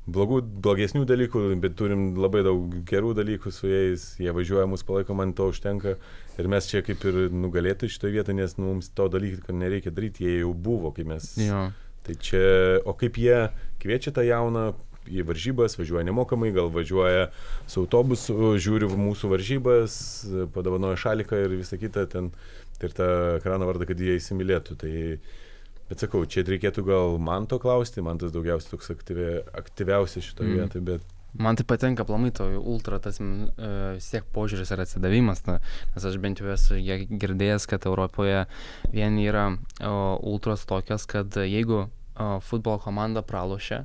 blogesnių dalykų, bet turim labai daug gerų dalykų su jais, jie važiuoja, mus palaiko, man to užtenka ir mes čia kaip ir nugalėtų šitoje vietoje, nes mums to dalyko nereikia daryti, jie jau buvo, kai mes. Jo. Tai čia, o kaip jie kviečia tą jauną į varžybas, važiuoja nemokamai, gal važiuoja su autobusu, žiūri mūsų varžybas, padovanoja šaliką ir visą kitą ten. Ir tą ekraną vardą, kad jie įsimylėtų. Tai, bet sakau, čia reikėtų gal man to klausti, man tas daugiausiai toks aktyviausias šitoje vietoje, bet... Man tai patinka aplamai to ultra, tas siek požiūris ir atsidavimas, nes aš bent jau esu girdėjęs, kad Europoje vien yra ultros tokios, kad jeigu futbolo komanda pralošia,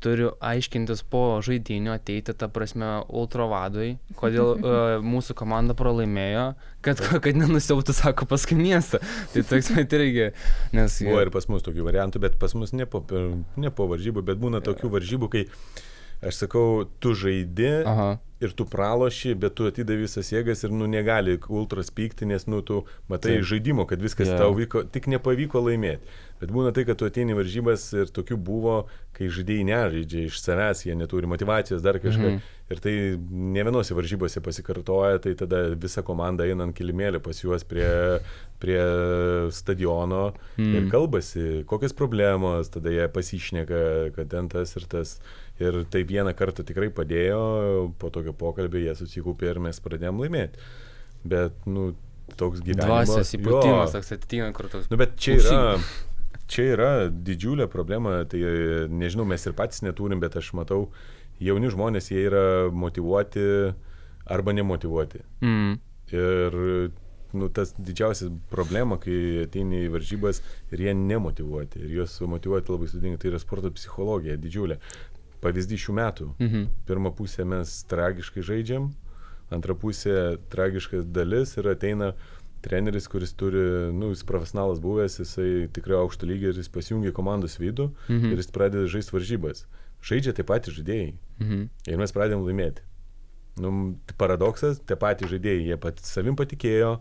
turiu aiškintis po žaidinių, ateiti, ta prasme, ultravadui, kodėl mūsų komanda pralaimėjo, kad nenusiaubtų, sako, paskui miestą. Tai toks pat irgi, nes... Buvo ir pas mus tokių variantų, bet pas mus ne po varžybų, bet būna tokių varžybų, kai, aš sakau, tu žaidi ir tu praloši, bet tu atidai visas jėgas ir negali ultras pykti, nes tu matai žaidimo, kad viskas tau vyko, tik nepavyko laimėti. Bet būna tai, kad tu ateini varžybas ir tokių buvo, kai žaidėjai nežaidžia iš savęs, jie neturi motyvacijos, dar kažką. Ir tai ne vienose varžybose pasikartoja, tai tada visa komanda eina ant kilimėlio pas juos prie stadiono ir kalbasi, kokios problemos, tada jie pasišneka, kad ten tas ir tas. Ir tai vieną kartą tikrai padėjo, po tokio pokalbio jie susikaupė ir mes pradėjom laimėti. Bet, toks gyvenimas. Dvasios įpūtimas, toks atitinka, kur toks... Bet čia yra didžiulė problema, tai nežinau, mes ir patys neturim, bet aš matau, jauni žmonės, jie yra motyvuoti arba nemotyvuoti. Ir tas didžiausias problema, kai ateini į varžybas ir jie nemotyvuoti. Ir juos motyvuoti labai sudėtinga, tai yra sporto psichologija didžiulė. Pavyzdys šių metų. Pirmą pusę mes tragiškai žaidžiam, antrą pusę tragiškas dalis ir ateina treneris, kuris turi, jis profesionalas buvęs, jisai tikrai aukšto lygio ir jis pasijungia komandos vidų ir jis pradeda žaisti varžybas. Žaidžia tie patys žaidėjai ir mes pradėjom laimėti. Paradoksas, tie patys žaidėjai, jie savim patikėjo,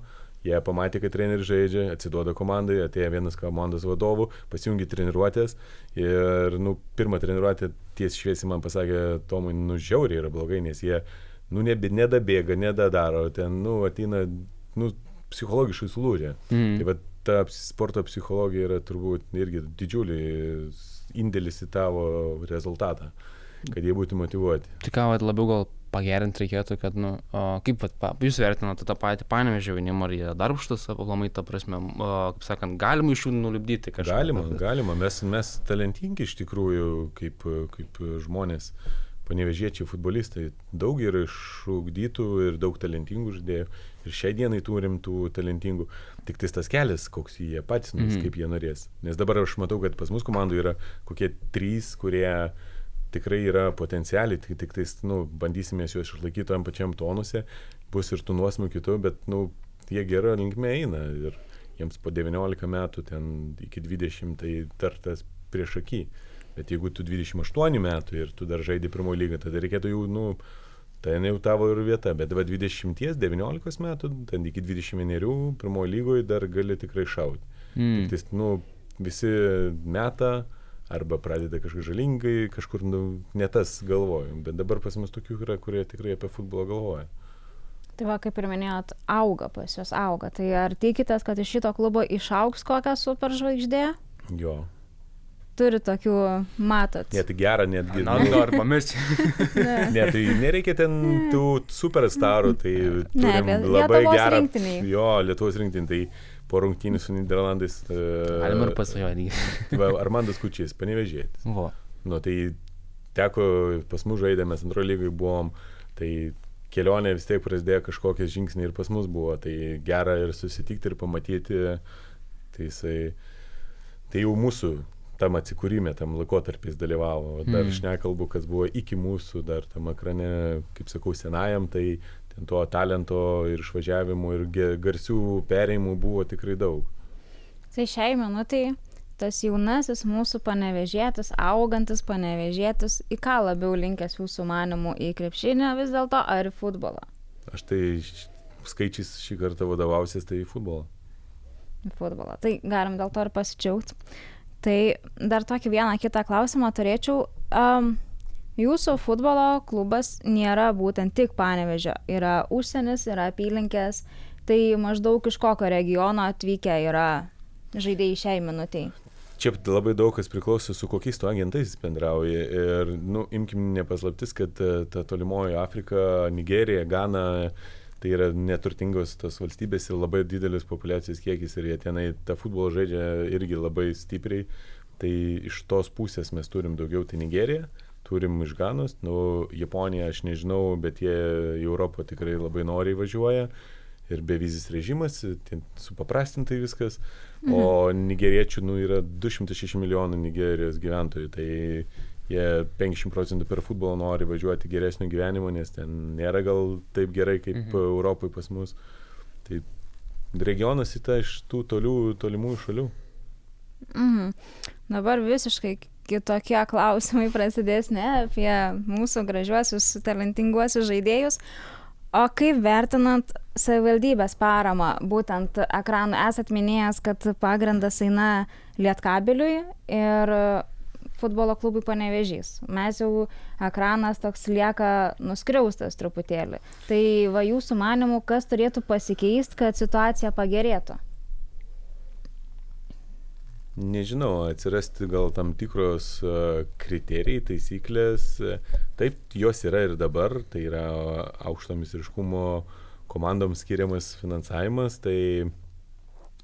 jie pamatė, kad treneris žaidžia, atsiduoda komandai, atėjo vienas komandos vadovų, pasijungia treniruotės ir pirmą treniruotę tiesiai šviesiai man pasakė, Tomai, žiauriai yra blogai, nes jie nedabėga, nedadaro, ten ateina, psichologiškai sulūžę. Tai va, ta sporto psichologija yra turbūt irgi didžiulis indėlis į tavo rezultatą. kad jie būtų motyvuoti. Tai ką, vat, labiau gal pagerinti reikėtų, kad, nu, kaip vat, jūs vertinate tą patį Panevėžio jaunimą, ar jie darbštus, aplamai, ta prasme, kaip sakant, galima iš jų nulipdyti kažką? Galima. Mes talentingi iš tikrųjų, kaip žmonės, panevėžiečiai futbolistai, daug yra išugdytų ir daug talentingų žaidėjų. Ir šiai dienai turim tų talentingų. Tik tas kelias, koks jie patys, kaip jie norės. Nes dabar aš matau, kad pas mus komandų yra kokie 3, kurie tikrai yra potencialiai, tik tais, bandysime juos išlaikyti tam pačiam tonuse, bus ir tų nuosmų kitų, bet, jie gerą linkme eina ir jiems po 19 metų, ten iki 20, tai dar tas prieš akį. Bet jeigu tu 28 metų ir tu dar žaidži pirmoji lyga, tada reikėtų jau, tai jau tavo ir vieta, bet 20-19 metų, ten iki 21 pirmoji lygoje dar gali tikrai šauti. Tik tais, visi meta, arba pradeda kažkaip žalingai, kažkur ne tas galvojam, bet dabar pas mus tokių yra, kurie tikrai apie futbolą galvoja. Tai va, kaip ir minėjot, pas jūs auga. Tai ar tikitės, kad iš šito klubo išaugs kokią superžvaigždė? Jo. Turi tokių, matot. Ne, tai gera netgi. Noriu pamiršti. Ne, tai nereikia ten tų superstarų, tai turim labai gerą. Lietuvos rinktinė, tai po rungtynių su Niderlandais. Galima ir pasvajoti. Armandas Kučys, Panevėžietis. Tai teko, pas mus žaidėmės, antroje lygoje buvom, tai kelionė vis tiek prasidėjo kažkokie žingsniai ir pas mus buvo, tai gera ir susitikti ir pamatyti, tai jau mūsų tam atsikūrime, tam laikotarpiais dalyvavo. Dar aš nekalbu, kas buvo iki mūsų, dar tam ekrane, kaip sakau, senajam, tai ten to talento ir išvažiavimų ir garsių perėjimų buvo tikrai daug. Tai šiai minutei tas jaunasis mūsų panevėžietis, augantis panevėžietis, į ką labiau linkęs jūsų manimų, į krepšinį vis dėlto ar į futbolą? Aš tai skaičiais šį kartą vadovausias, tai į futbolą. Į futbolą. Tai galim dėl to ir pasidžiaugti. Tai dar tokį vieną kitą klausimą turėčiau. Jūsų futbolo klubas nėra būtent tik Panevėžio. Yra užsienis, yra apylinkės. Tai maždaug iš kokio regiono atvykę yra žaidėjai šiai minutei? Čia labai daug kas priklauso, su kokiais tu agentais bendrauji. Ir, imkim nepaslaptis, kad ta tolimoji Afrika, Nigerija, Gana, tai yra neturtingos tos valstybės ir labai didelis populiacijos kiekis ir jie tenai tą futbolą žaidžia irgi labai stipriai. Tai iš tos pusės mes turim daugiau, tai Nigerija, turim iš Ganos, Japonija aš nežinau, bet jie į Europą tikrai labai noriai važiuoja ir bevizis režimas, supaprastintai viskas, o nigeriečių yra 206 milijonų Nigerijos gyventojų, tai jie 50% per futbolą nori važiuoti geresnio gyvenimo, nes ten nėra gal taip gerai kaip Europai pas mus. Tai regionas iš tų tolimųjų šalių. Dabar visiškai kitokie klausimai prasidės, apie mūsų gražiuosius, talentinguosius žaidėjus. O kaip vertinant savivaldybės paramą, būtent ekranų esat minėjęs, kad pagrindas eina Lietkabiliui ir futbolo klubui Panevėžys. Mes jau ekranas toks lieka nuskriaustas truputėlį. Tai va jūsų manimų, kas turėtų pasikeisti, kad situacija pagerėtų? Nežinau, atsirasti gal tam tikros kriterijai, taisyklės. Taip, jos yra ir dabar, tai yra aukšto meistriškumo komandoms skiriamas finansavimas,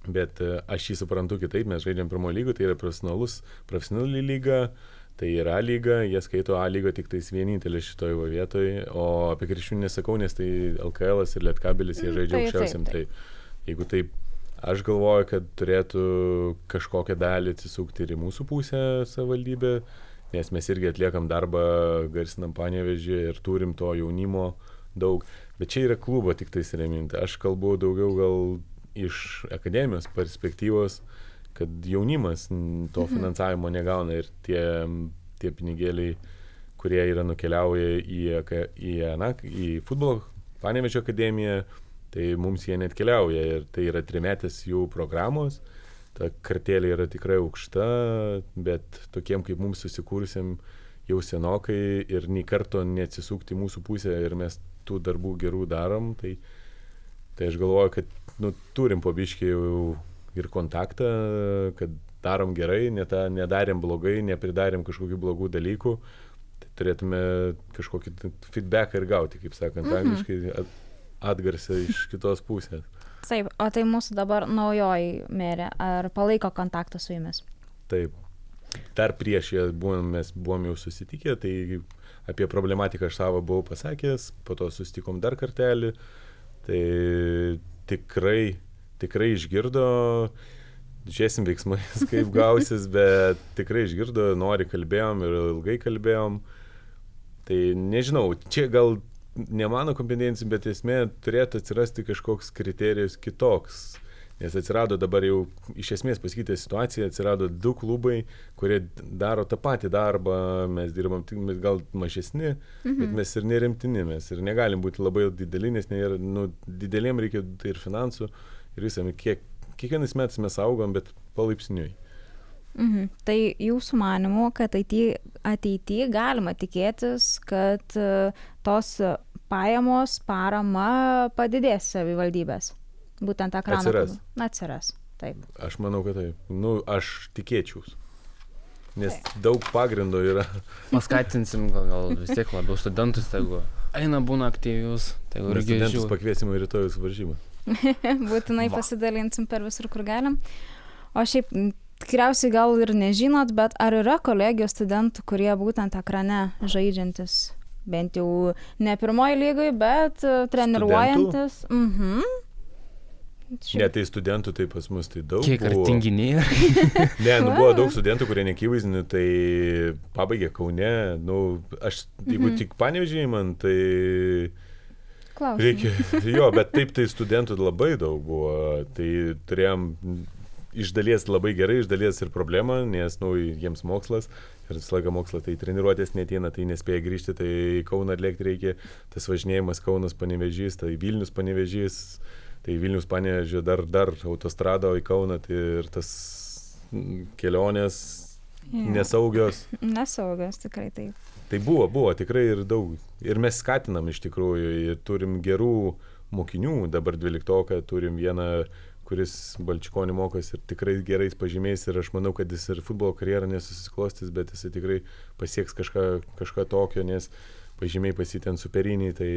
bet aš jį suprantu kitaip, mes žaidžiam pirmojo lygų, tai yra profesionali lyga, tai yra A lyga, jie skaito A lygą tik tais vienintelė šitoje vietoje, o apie krepšinį nesakau, nes tai LKL ir Lietkabilis, jie žaidžia aukščiausiam. Tai jeigu taip, aš galvoju, kad turėtų kažkokią dalį atsisukti ir į mūsų pusę savivaldybę, nes mes irgi atliekam darbą, garsinam Panevėžį ir turim to jaunimo daug, bet čia yra klubo tik tais reminti. Aš kalbu daugiau gal iš akademijos perspektyvos, kad jaunimas to finansavimo negauna ir tie pinigėliai, kurie yra nukeliauja į futbolo Panevėžio akademiją, tai mums jie net keliauja ir tai yra trimetės jų programos, ta kartelė yra tikrai aukšta, bet tokiem kaip mums susikūrusiam jau senokai ir nei karto neatsisukti mūsų pusę ir mes tų darbų gerų darom, tai aš galvoju, kad turim po biškį ir kontaktą, kad darom gerai, nedarėm blogai, nepridarėm kažkokių blogų dalykų, Tai turėtume kažkokį feedbacką ir gauti, kaip sakant, angliškai atgarsą iš kitos pusės. Taip, o tai mūsų dabar naujoji merė, ar palaiko kontaktą su jumis? Taip. Dar prieš ją mes buvom jau susitikę, tai apie problematiką aš savo buvau pasakęs, po to susitikom dar kartelį, tai tikrai išgirdo, žiūrėsim veiksmais, kaip gausis, bet tikrai išgirdo, nori kalbėjom ir ilgai kalbėjom. Tai nežinau, čia gal ne mano kompetencija, bet esmė turėtų atsirasti kažkoks kriterijus kitoks. Nes atsirado dabar jau, iš esmės pasikeitė situacija, atsirado 2 klubai, kurie daro tą patį darbą, mes dirbam mes gal mažesni, bet mes ir nerimtini, mes ir negalim būti labai dideli, nes dideliem reikia ir finansų, ir visam, kiekvienais metais mes augam, bet palaipsniui. Tai jūsų manimu, kad ateityje galima tikėtis, kad tos pajamos, parama padidės savivaldybės? Būtent ekrano. Atsiras. Taip. Aš manau, kad taip. Aš tikėčiaus. Nes daug pagrindo yra. Paskatinsim gal vis tiek labiau studentus, tegu eina būna aktyvius. Mes studentus pakviesim į rytojus varžybą. Būtinai pasidalinsim per visur, kur galim. O šiaip, tikriausiai gal ir nežinot, bet ar yra kolegijos studentų, kurie būtent ekrane žaidžiantis, bent jau ne pirmoji lygai, bet treniruojantis? Ne, tai studentų tai pas mus tai daug. Kiek ar tinginiai? Ne, buvo daug studentų, kurie nekyvaizdini, tai pabaigė Kaune. Jeigu tik Panevėžyje man, tai reikia. Jo, bet taip tai studentų labai daug buvo. Tai turėjom iš dalies labai gerai, iš dalies ir problemą, nes jiems mokslas. Ir visą laiką mokslo, tai treniruotės neteina, tai nespėja grįžti, tai Kauną atlikti reikia. Tas važinėjimas Kaunas Panevėžys, tai Vilnius Panevėžys. Tai Vilnius Panevėžio dar autostrado į Kauną, tai ir tas kelionės nesaugios. Nesaugios, tikrai taip. Tai buvo tikrai ir daug. Ir mes skatinam iš tikrųjų, ir turim gerų mokinių, dabar 12-oką turim vieną, kuris Balčikonį mokosi ir tikrai gerais pažymiais, ir aš manau, kad jis ir futbolo karjerą nesusiklostys, bet jis tikrai pasieks kažką tokio, nes pažymiai pasitien superiniai, tai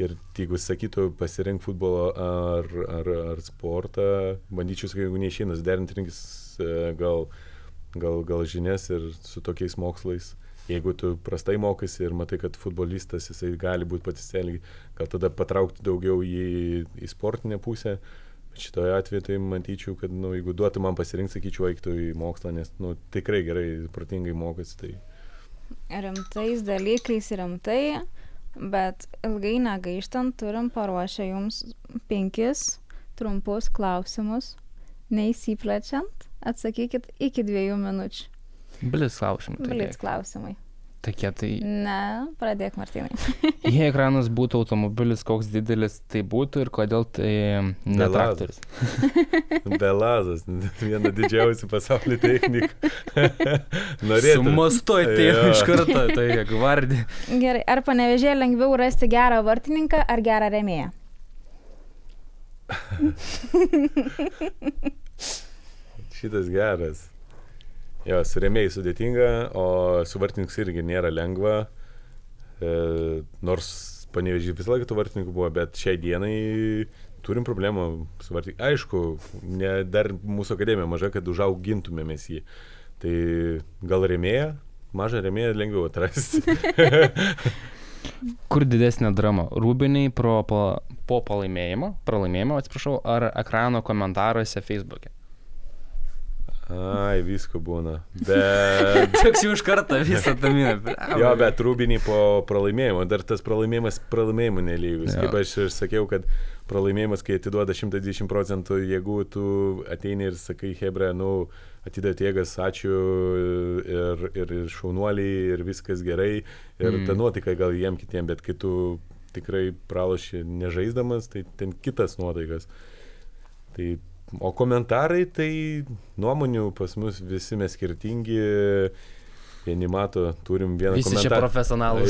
ir jeigu sakytų pasirink futbolo ar sportą, bandyčiau, jeigu neišeina, derinti rinkis gal žinias ir su tokiais mokslais. Jeigu tu prastai mokaisi ir matai, kad futbolistas jisai gali būti patiselgi, gal tada patraukti daugiau į sportinę pusę. Šitoje atveju tai matyčiau, kad jeigu duotų man pasirinkti, sakyčiau, eiktų į mokslą, nes tikrai gerai, protingai mokosi. Tai rimtais dalykais rimtai. Bet ilgai negaištant turim paruošę jums 5 trumpus klausimus, neįsiplečiant, atsakykit iki 2 minučių. Blitz klausimai. Blitz klausimai. Tokie tai... Ne, pradėk, Martynai. Jei ekranas būtų automobilis, koks didelis tai būtų ir kodėl tai ne traktorius? Belazas, viena didžiausių pasaulio technikų. Sumastuoj tai iš karto, tai gvardija. Gerai, ar Panevėžyje lengviau rasti gerą vartininką ar gerą rėmėją? Šitas geras. Jo, su rėmėjai sudėtinga, o su vartininkus irgi nėra lengva, nors Panevėžyje visą laiką tų vartininkų buvo, bet šiai dienai turim problemą su vartininkų. Aišku, dar mūsų akademija maža, kad užaugintumėmės jį. Tai gal rėmėja, mažą rėmėją lengviau atrasti. Kur didesnė drama? Rūbiniai po pralaimėjimo, ar ekrano komentaruose Facebook'e? Ai, visko būna. Bet... Toks jau iš karto visą tą minę. Jo, bet rūbiniai po pralaimėjimo, dar tas pralaimėjimų nelygus. Kaip aš ir sakiau, kad pralaimėjimas, kai atiduoda 120%, jeigu tu ateini ir sakai, hebra, atidėt jėgas, ačiū ir šaunuoliai, ir viskas gerai, ir ta nuotaika gal jiem kitiem, bet kai tu tikrai praloši nežaisdamas, tai ten kitas nuotaikas. O komentarai, tai nuomonių pas mus visi mes skirtingi, vieni mato, turim vieną visi komentarą. Visi čia profesionalus.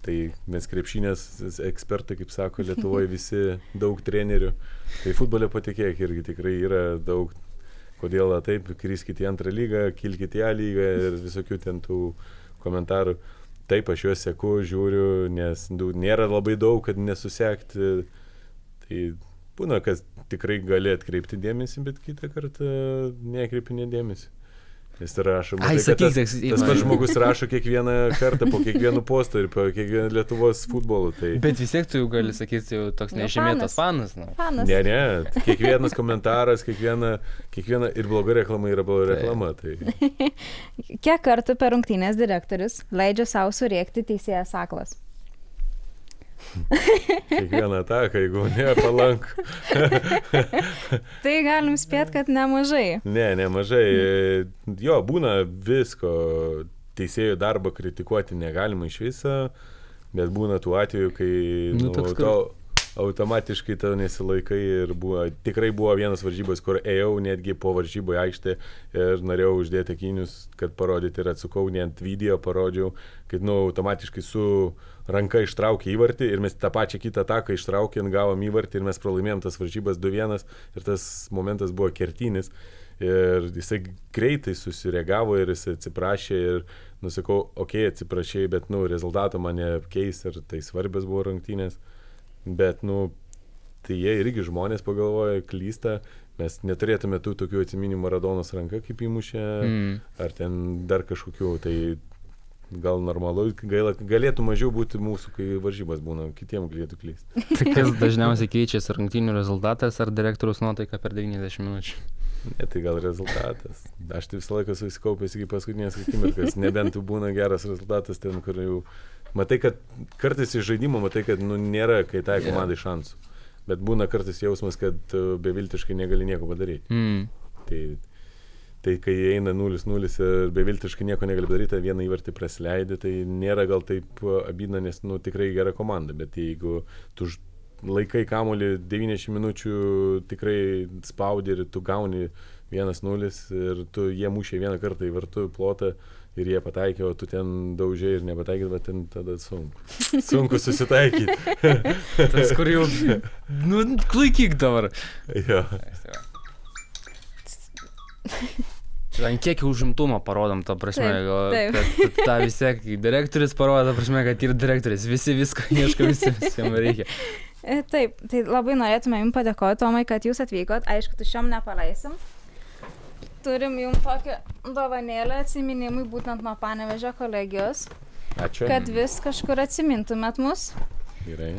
Tai mes krepšinės ekspertai, kaip sako, Lietuvoje visi daug trenerių. Tai futbole patikėk irgi tikrai yra daug, kodėl taip, kriskite į antrą lygą, kilkite į A lygą ir visokių ten tų komentarų. Taip, aš juos seku, žiūriu, nes nėra labai daug, kad nesusekti. Tai būna, kad tikrai gali atkreipti dėmesį, bet kitą kartą nekreipi nedėmesį. Jis rašo, matai, kad tas pats žmogus rašo kiekvieną kartą po kiekvienu postu ir po kiekvieną Lietuvos futbolu. Tai... Bet vis tiek tu jau gali sakyti, jau toks nežymėtas fanas. Fanas. Ne, kiekvienas komentaras, kiekviena ir bloga reklama yra bloga reklama. Tai... Kiek kartų per rungtynės direktorius leidžia savo surėkti teisėjas aklas? Kiekvieną ataką, jeigu nepalanku. Tai galim spėti, kad nemažai. Nemažai. Jo, būna visko. Teisėjų darbą kritikuoti negalima iš viso, bet būna tų atvejų, kai automatiškai to nesilaikai ir tikrai buvo vienas varžybos, kur ėjau netgi po varžybų aikštę ir norėjau uždėti akinius, kad parodyti ir atsukau, net video parodžiau, kad automatiškai su ranka ištraukė įvartį ir mes tą pačią kitą ataką ištraukėm, gavom įvartį ir mes pralaimėjom tas varžybas 2-1 ir tas momentas buvo kertinis ir jisai greitai susireagavo ir jisai atsiprašė ir nusakau, atsiprašai, bet rezultatą mane keis ir tai svarbios buvo rungtynės. Bet, tai jie irgi žmonės pagalvoja, klysta, mes neturėtume tų tokių atsiminimų Maradonos ranka, kaip įmušė, ar ten dar kažkokių, tai gal normalu, galėtų mažiau būti mūsų, kai varžybas būna, kitiem galėtų klysti. Tai kas dažniausiai keičiasi, rungtynių rezultatas ar direktoriaus nuotaika per 90 minučių? Ne, tai gal rezultatas. Aš tai visą laiką susikaupęs iki paskutinės akimirkas, nebent būna geras rezultatas ten, kur jau matai, kad kartais iš žaidimo matai, kad nėra, kai tai komandai šansų. Bet būna kartais jausmas, kad beviltiškai negali nieko padaryti. Tai kai eina 0-0 ir beviltiškai nieko negali padaryti, vieną įvartį prasileidė, tai nėra gal taip abydna, nes tikrai gera komanda. Bet jeigu tu laikai kamuolį 90 minučių, tikrai spaudi ir tu gauni 1-0 ir jie mušė vieną kartą į vartų plotą, ir jie pataikė, o tu ten daužiai ir nepataikė, bet ten tada sunku susitaikyti. Tas, kur jau, klaikyk dabar. Jo. Ant kiek užimtumą parodom, ta prasme, kad tą vis tiek direktorius parodo, ta prasme, kad ir direktorius, visi viską ieško, visiems reikia. Taip, tai labai norėtume jums padėkoti, Tomai, kad jūs atvykot, aišku, tuščiom nepaleisim. Turim jums tokią dovanėlę atsiminimui būtent nuo Panevėžio kolegijos. Ačiū. Kad vis kažkur atsimintumėt mus. Gerai.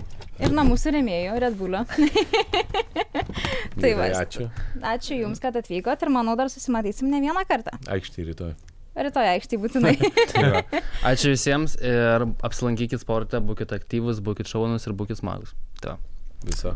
Ir nuo mūsų rėmėjų, Red Bull'o. Tai va. Ačiū. Ačiū jums, kad atvykot ir manau dar susimatysim ne vieną kartą. Aikštį rytoj. Rytoj aikštį būtinai. Ačiū visiems ir apsilankykit sporte, būkit aktyvus, būkit šaunus ir būkit smagus. Viso.